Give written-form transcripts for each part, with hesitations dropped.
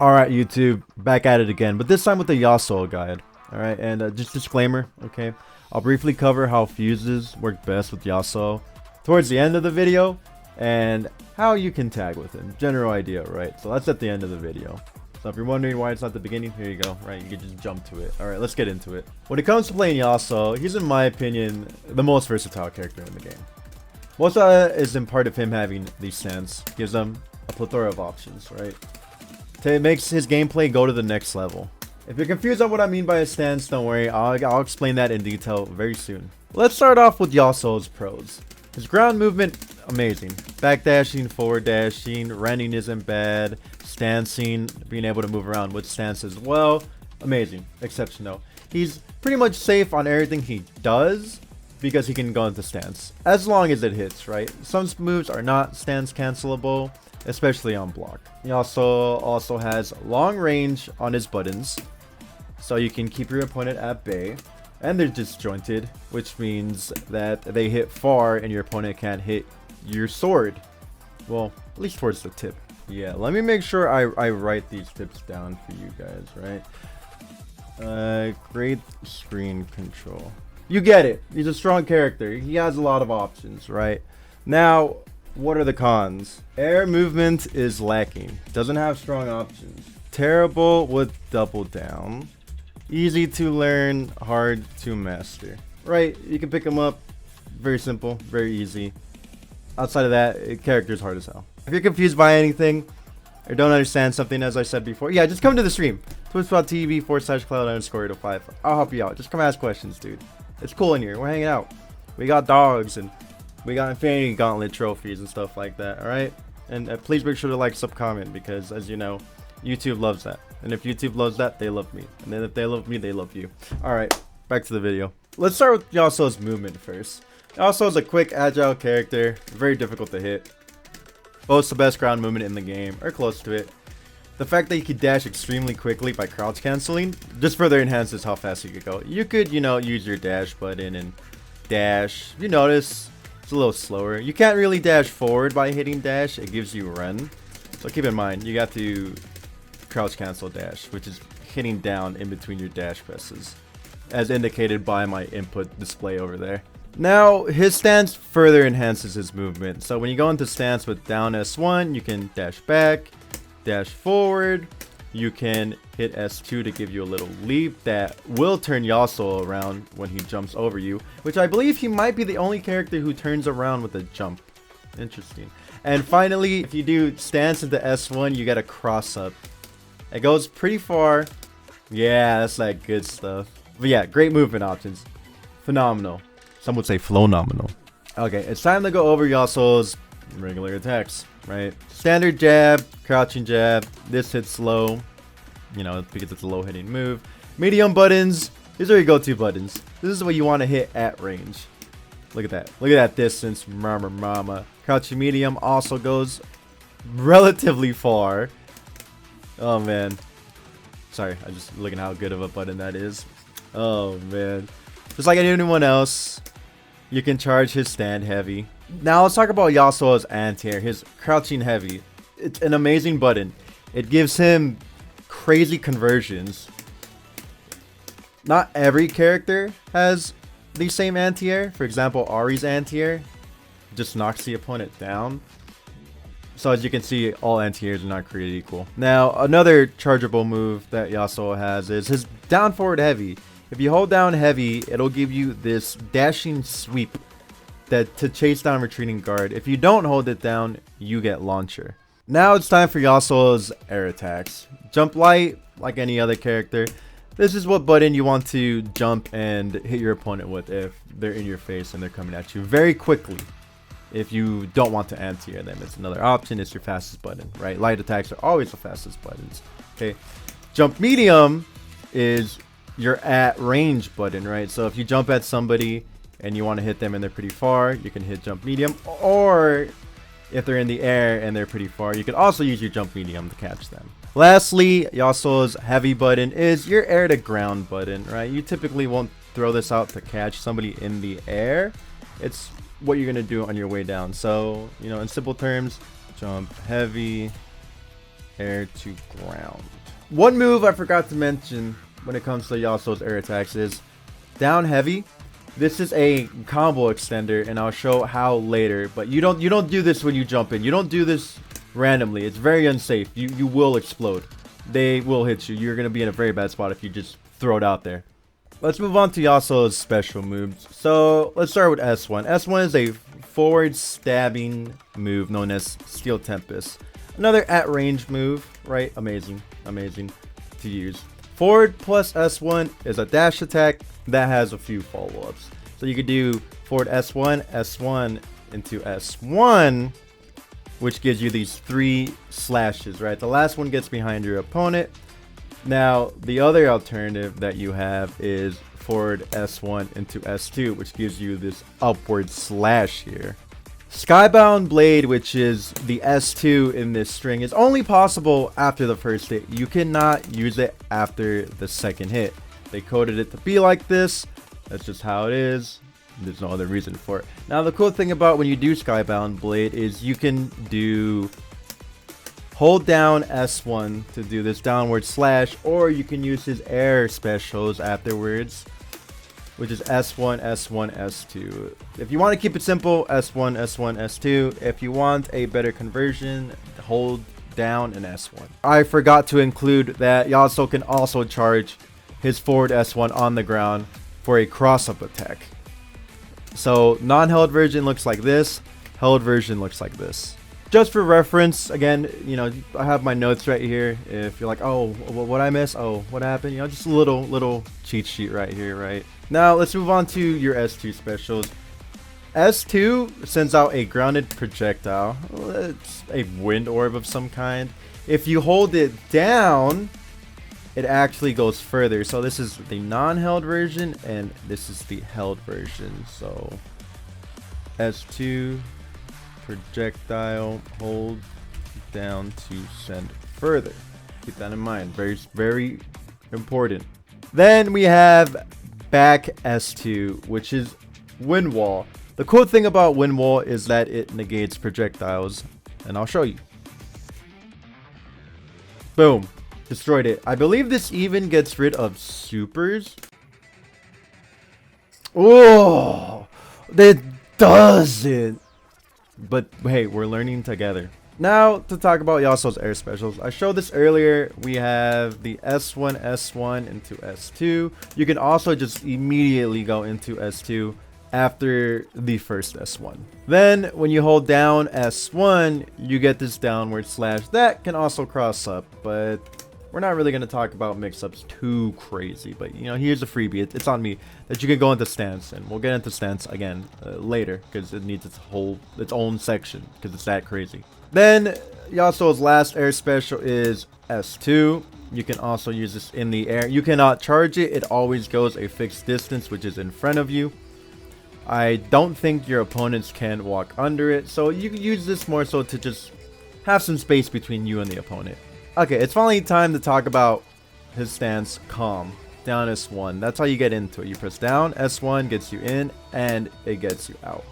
Alright, YouTube, back at it again, but this time with the Yasuo guide. Alright, and just disclaimer, okay? I'll briefly cover how fuses work best with Yasuo towards the end of the video, and how you can tag with him. General idea, right? So that's at the end of the video. So if you're wondering why it's not the beginning, here you go, right? You can just jump to it. Alright, let's get into it. When it comes to playing Yasuo, he's in my opinion, the most versatile character in the game. Most of that is in part of him having these stance. Gives him a plethora of options, right? It makes his gameplay go to the next level. If you're confused on what I mean by a stance, don't worry, I'll explain that in detail very soon. Let's start off with Yasuo's pros. His ground movement, amazing. Backdashing, forward dashing, running isn't bad. Stancing, being able to move around with stance as well, amazing. Exception though, he's pretty much safe on everything he does because he can go into stance as long as it hits, right? Some moves are not stance cancelable, especially on block. He also has long range on his buttons, so you can keep your opponent at bay. And they're disjointed, which means that they hit far and your opponent can't hit your sword. Well, at least towards the tip. Yeah, let me make sure I write these tips down for you guys, right? Great screen control. You get it. He's a strong character. He has a lot of options, right? Now, what are the cons? Air movement is lacking. Doesn't have strong options. Terrible with double down. Easy to learn, hard to master. Right, you can pick him up. Very simple, very easy. Outside of that, character's hard as hell. If you're confused by anything or don't understand something, as I said before, yeah, just come to the stream. Twitch.tv/cloud_805. I'll help you out. Just come ask questions, dude. It's cool in here. We're hanging out. We got dogs and we got Infinity Gauntlet trophies and stuff like that, alright? And please make sure to like, sub, comment, because as you know, YouTube loves that. And if YouTube loves that, they love me. And then if they love me, they love you. Alright, back to the video. Let's start with Yasuo's movement first. Yasuo is a quick, agile character, very difficult to hit. Boasts the best ground movement in the game, or close to it. The fact that you could dash extremely quickly by crouch canceling just further enhances how fast you could go. You could, you know, use your dash button and dash. You notice it's a little slower. You can't really dash forward by hitting dash, it gives you run. So keep in mind, you got to crouch cancel dash, which is hitting down in between your dash presses, as indicated by my input display over there. Now, his stance further enhances his movement. So when you go into stance with down S1, you can dash back, dash forward. You can hit S2 to give you a little leap that will turn Yasuo around when he jumps over you, which I believe he might be the only character who turns around with a jump. Interesting. And finally, if you do stance into S1, you get a cross up. It goes pretty far. Yeah, that's like good stuff. But yeah, great movement options. Phenomenal. Some would say phenomenal. Okay, it's time to go over Yasuo's regular attacks, right? Standard jab, crouching jab. This hits slow, you know, because it's a low hitting move. Medium buttons. These are your go-to buttons. This is what you want to hit at range. Look at that. Look at that distance. Mama. Crouching medium also goes relatively far. Oh man, sorry, I'm just looking how good of a button that is. Oh man, just like anyone else, you can charge his stand heavy. Now let's talk about Yasuo's anti-air, his crouching heavy. It's an amazing button. It gives him crazy conversions. Not every character has the same anti-air. For example, Ahri's anti-air just knocks the opponent down. So as you can see, all anti-airs are not created equal. Now, another chargeable move that Yasuo has is his down forward heavy. If you hold down heavy, it'll give you this dashing sweep that to chase down retreating guard. If you don't hold it down, you get launcher. Now it's time for Yasuo's air attacks. Jump light, like any other character. This is what button you want to jump and hit your opponent with if they're in your face and they're coming at you very quickly. If you don't want to anti-air them, it's another option. It's your fastest button, right? Light attacks are always the fastest buttons. Okay, jump medium is your at range button, right? So if you jump at somebody and you want to hit them and they're pretty far, you can hit jump medium. Or if they're in the air and they're pretty far, you can also use your jump medium to catch them. Lastly, Yasuo's heavy button is your air to ground button, right? You typically won't throw this out to catch somebody in the air. It's what you're gonna do on your way down. So, you know, in simple terms, jump heavy, air to ground. One move I forgot to mention when it comes to Yasuo's air attacks is down heavy. This is a combo extender, and I'll show how later. But you don't do this when you jump in. You don't do this randomly. It's very unsafe. You will explode. They will hit you. You're gonna be in a very bad spot if you just throw it out there. Let's move on to Yasuo's special moves. So let's start with S1. S1 is a forward stabbing move known as Steel Tempest. Another at range move, right? Amazing to use. Forward plus S1 is a dash attack that has a few follow-ups. So you could do forward S1, S1 into S1, which gives you these 3 slashes, right? The last one gets behind your opponent. Now, the other alternative that you have is forward S1 into S2, which gives you this upward slash here. Skybound Blade, which is the S2 in this string, is only possible after the first hit. You cannot use it after the second hit. They coded it to be like this. That's just how it is. There's no other reason for it. Now, the cool thing about when you do Skybound Blade is you can do hold down S1 to do this downward slash, or you can use his air specials afterwards, which is S1, S1, S2. If you want to keep it simple, S1, S1, S2. If you want a better conversion, hold down and S1. I forgot to include that Yasuo can also charge his forward S1 on the ground for a cross-up attack. So non-held version looks like this, held version looks like this. Just for reference, again, you know, I have my notes right here. If you're like, oh, what I miss? Oh, what happened? You know, just a little cheat sheet right here, right? Now, let's move on to your S2 specials. S2 sends out a grounded projectile. It's a wind orb of some kind. If you hold it down, it actually goes further. So this is the non-held version, and this is the held version. So S2 projectile, hold down to send further. Keep that in mind. Very important. Then we have back S2, which is wind wall. The cool thing about wind wall is that it negates projectiles, and I'll show you. Boom, destroyed it. I believe this even gets rid of supers. Oh, it doesn't. But hey, we're learning together. Now to talk about Yasuo's air specials. I showed this earlier. We have the S1, S1 into S2. You can also just immediately go into S2 after the first S1. Then when you hold down S1, you get this downward slash that can also cross up, but we're not really going to talk about mix-ups too crazy. But you know, here's a freebie. It's on me that you can go into stance, and we'll get into stance again later because it needs its own section because it's that crazy. Then Yasuo's last air special is S2. You can also use this in the air. You cannot charge it. It always goes a fixed distance, which is in front of you. I don't think your opponents can walk under it, so you can use this more so to just have some space between you and the opponent. Okay, it's finally time to talk about his stance, Calm. Down S1. That's how you get into it. You press down, S1 gets you in, and it gets you out.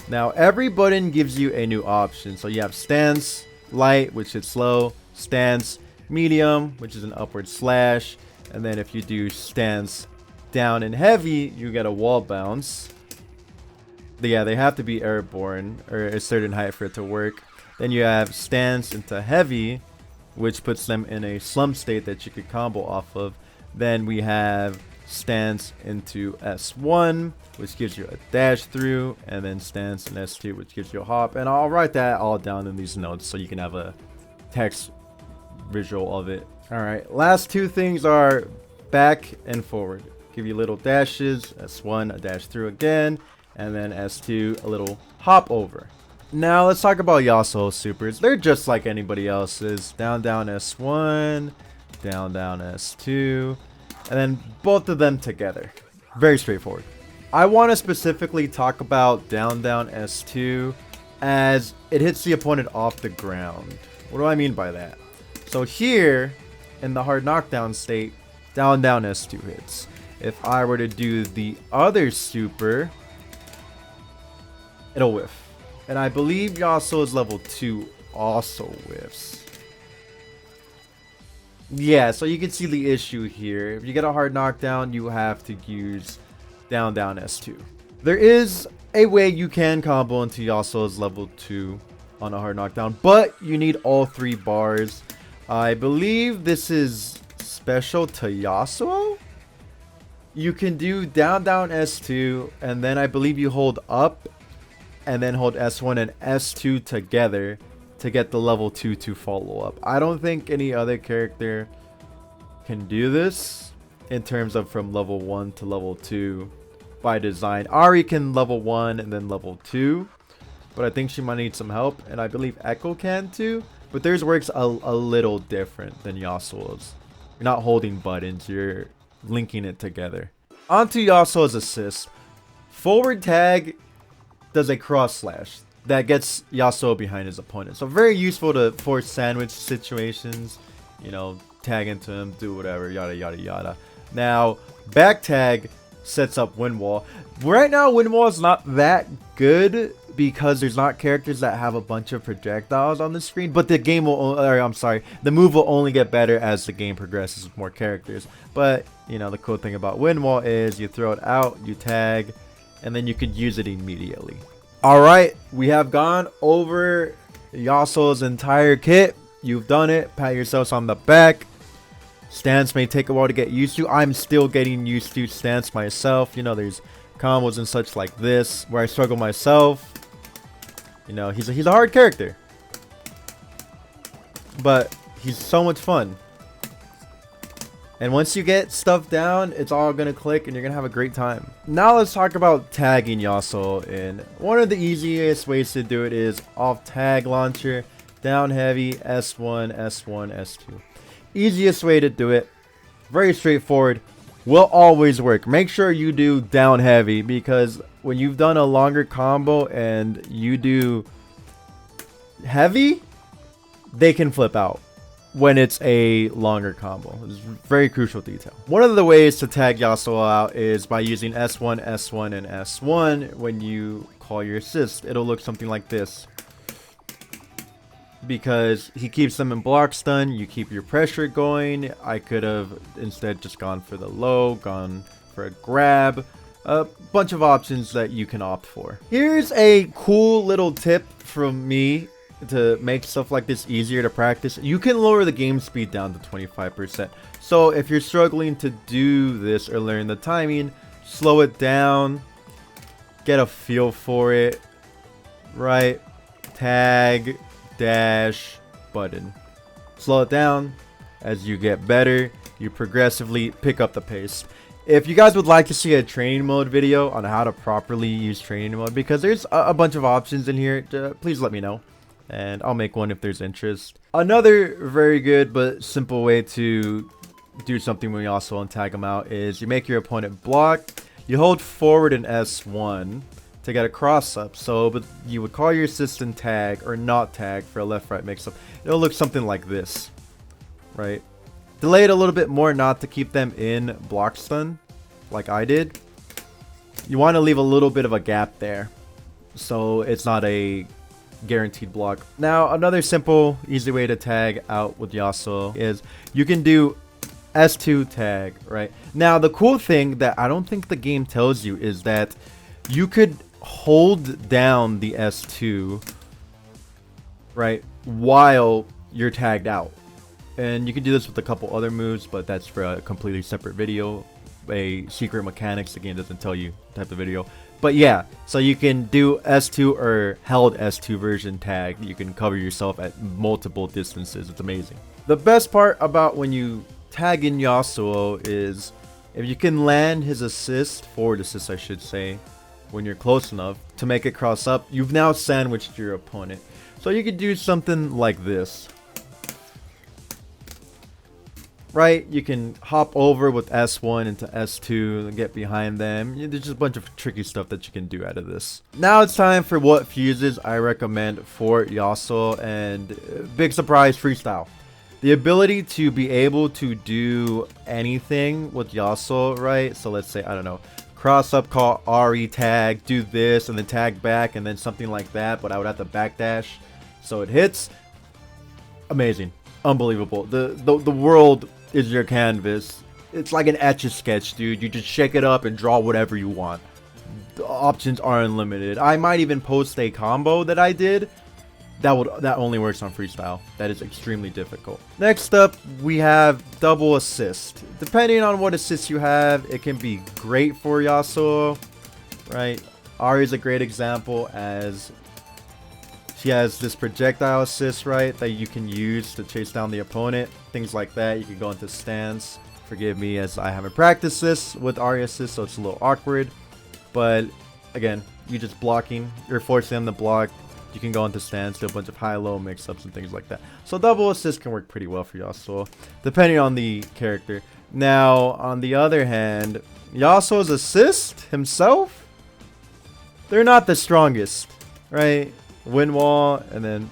Now, every button gives you a new option. So you have stance, light, which is slow, stance, medium, which is an upward slash, and then if you do stance down and heavy, you get a wall bounce. Yeah, they have to be airborne or a certain height for it to work. Then you have stance into heavy, which puts them in a slump state that you could combo off of. Then we have stance into S1, which gives you a dash through, and then stance in S2, which gives you a hop. And I'll write that all down in these notes so you can have a text visual of it. All right, last two things are back and forward. Give you little dashes, S1, a dash through again, and then S2, a little hop over. Now let's talk about Yasuo supers. They're just like anybody else's. Down, down, S1, down, down, S2, and then both of them together. Very straightforward. I want to specifically talk about down, down, S2 as it hits the opponent off the ground. What do I mean by that? So here, in the hard knockdown state, down, down, S2 hits. If I were to do the other super, it'll whiff. And I believe Yasuo's level 2 also whiffs. Yeah, so you can see the issue here. If you get a hard knockdown, you have to use down down S2. There is a way you can combo into Yasuo's level 2 on a hard knockdown, but you need all 3 bars. I believe this is special to Yasuo. You can do down down S2, and then I believe you hold up and then hold S1 and S2 together to get the level 2 to follow up. I don't think any other character can do this in terms of from level 1 to level 2 by design. Ari can level 1 and then level 2, but I think she might need some help, and I believe Echo can too, but theirs works a little different than Yasuo's. You're not holding buttons, you're linking it together. Onto Yasuo's assist. Forward tag does a cross slash that gets Yasuo behind his opponent. So very useful to force sandwich situations, you know, tag into him, do whatever, yada yada yada. Now, back tag sets up wind wall. Right now, wind wall is not that good because there's not characters that have a bunch of projectiles on the screen, but the game will, or I'm sorry, the move will only get better as the game progresses with more characters. But, you know, the cool thing about wind wall is you throw it out, you tag, and then you could use it immediately. Alright, we have gone over Yasuo's entire kit. You've done it. Pat yourselves on the back. Stance may take a while to get used to. I'm still getting used to stance myself. You know, there's combos and such like this where I struggle myself. You know, he's a hard character, but he's so much fun. And once you get stuff down, it's all gonna click and you're gonna have a great time. Now let's talk about tagging Yasuo. And one of the easiest ways to do it is off tag launcher, down heavy, S1, S1, S2. Easiest way to do it, very straightforward, will always work. Make sure you do down heavy, because when you've done a longer combo and you do heavy, they can flip out when it's a longer combo. It's a very crucial detail. One of the ways to tag Yasuo out is by using S1, S1, and S1 when you call your assist. It'll look something like this, because he keeps them in block stun. You keep your pressure going. I could have instead just gone for the low, gone for a grab. A bunch of options that you can opt for. Here's a cool little tip from me to make stuff like this easier to practice. You can lower the game speed down to 25%. So if you're struggling to do this or learn the timing, slow it down, get a feel for it, right? Tag, dash, button. Slow it down. As you get better, you progressively pick up the pace. If you guys would like to see a training mode video on how to properly use training mode, because there's a bunch of options in here, please let me know and I'll make one if there's interest. Another very good but simple way to do something when you also tag them out is you make your opponent block, you hold forward and S1 to get a cross up. So but you would call your assistant tag or not tag for a left right mix up. It'll look something like this, right? Delay it a little bit more, not to keep them in block stun like I did. You want to leave a little bit of a gap there so it's not a guaranteed block. Now another simple easy way to tag out with Yasuo is you can do S2 tag, right? Now the cool thing that I don't think the game tells you is that you could hold down the S2, right, while you're tagged out. And you can do this with a couple other moves, but that's for a completely separate video. A secret mechanics the game doesn't tell you type of video. But yeah, so you can do S2 or held S2 version tag. You can cover yourself at multiple distances. It's amazing. The best part about when you tag in Yasuo is if you can land his assist, forward assist I should say, when you're close enough to make it cross up, you've now sandwiched your opponent. So you could do something like this. Right, you can hop over with S1 into S2 and get behind them. There's just a bunch of tricky stuff that you can do out of this. Now it's time for what fuses I recommend for Yasuo, and big surprise, freestyle. The ability to be able to do anything with Yasuo, right? So let's say, I don't know, cross up, call RE tag, do this, and then tag back, and then something like that, but I would have to backdash so it hits. Amazing. unbelievable. The world is your canvas. It's like an etch-a-sketch, dude. You just shake it up and draw whatever you want. The options are unlimited. I might even post a combo that I did. That only works on freestyle. That is extremely difficult. Next up, we have double assist. Depending on what assist you have, it can be great for Yasuo, right? Ahri is a great example, as she has this projectile assist, right, that you can use to chase down the opponent. Things like that. You can go into stance. Forgive me, as I haven't practiced this with Ahri assist, so it's a little awkward. But again, you just blocking. You're forcing them to block. You can go into stance, do a bunch of high-low mix-ups and things like that. So double assist can work pretty well for Yasuo, depending on the character. Now, on the other hand, Yasuo's assist himself, they're not the strongest, right? Wind wall and then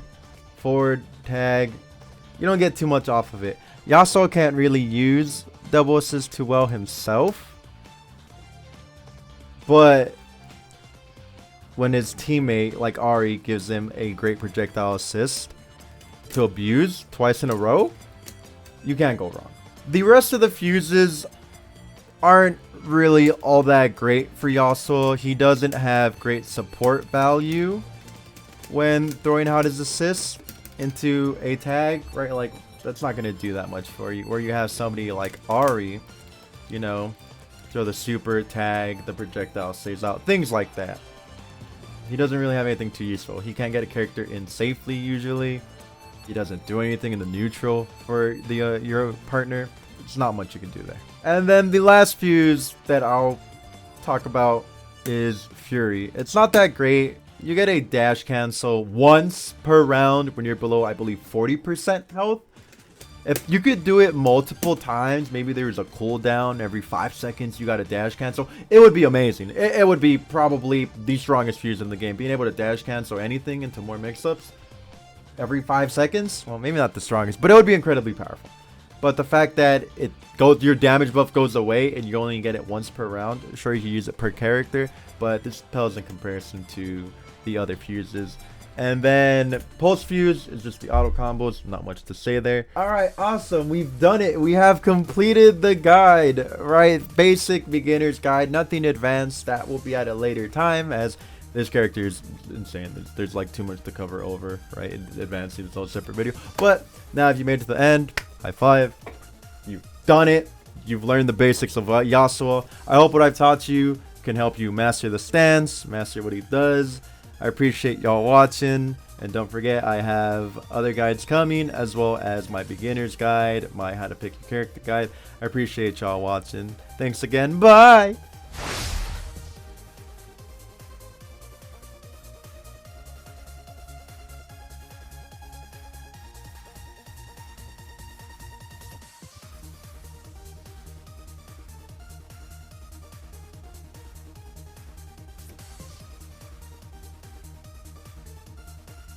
forward tag. You don't get too much off of it. Yasuo can't really use double assist too well himself, but when his teammate, like Ahri, gives him a great projectile assist to abuse twice in a row, you can't go wrong. The rest of the fuses aren't really all that great for Yasuo. He doesn't have great support value when throwing out his assist into a tag, right? Like, that's not going to do that much for you. Where you have somebody like Ahri, you know, throw the super tag, the projectile stays out, things like that. He doesn't really have anything too useful. He can't get a character in safely usually. He doesn't do anything in the neutral for the your partner. There's not much you can do there. And then the last fuse that I'll talk about is Fury. It's not that great. You get a dash cancel once per round when you're below, I believe, 40% health. If you could do it multiple times, maybe there was a cooldown every 5 seconds, you got a dash cancel, it would be amazing. It would be probably the strongest fuse in the game. Being able to dash cancel anything into more mix-ups every 5 seconds, well, maybe not the strongest, but it would be incredibly powerful. But the fact that your damage buff goes away and you only get it once per round, sure, you can use it per character, but this pales in comparison to the other fuses. And then pulse fuse is just the auto combos. Not much to say there. All right, awesome. We've done it. We have completed the guide, right? Basic beginner's guide, nothing advanced. That will be at a later time, as this character is insane. There's like too much to cover over, right? Advancing is a whole separate video. But now if you made it to the end, high five. You've done it. You've learned the basics of Yasuo. I hope what I've taught you can help you master the stance, master what he does. I appreciate y'all watching, and don't forget I have other guides coming, as well as my beginner's guide, my how to pick your character guide. I appreciate y'all watching. Thanks again. Bye.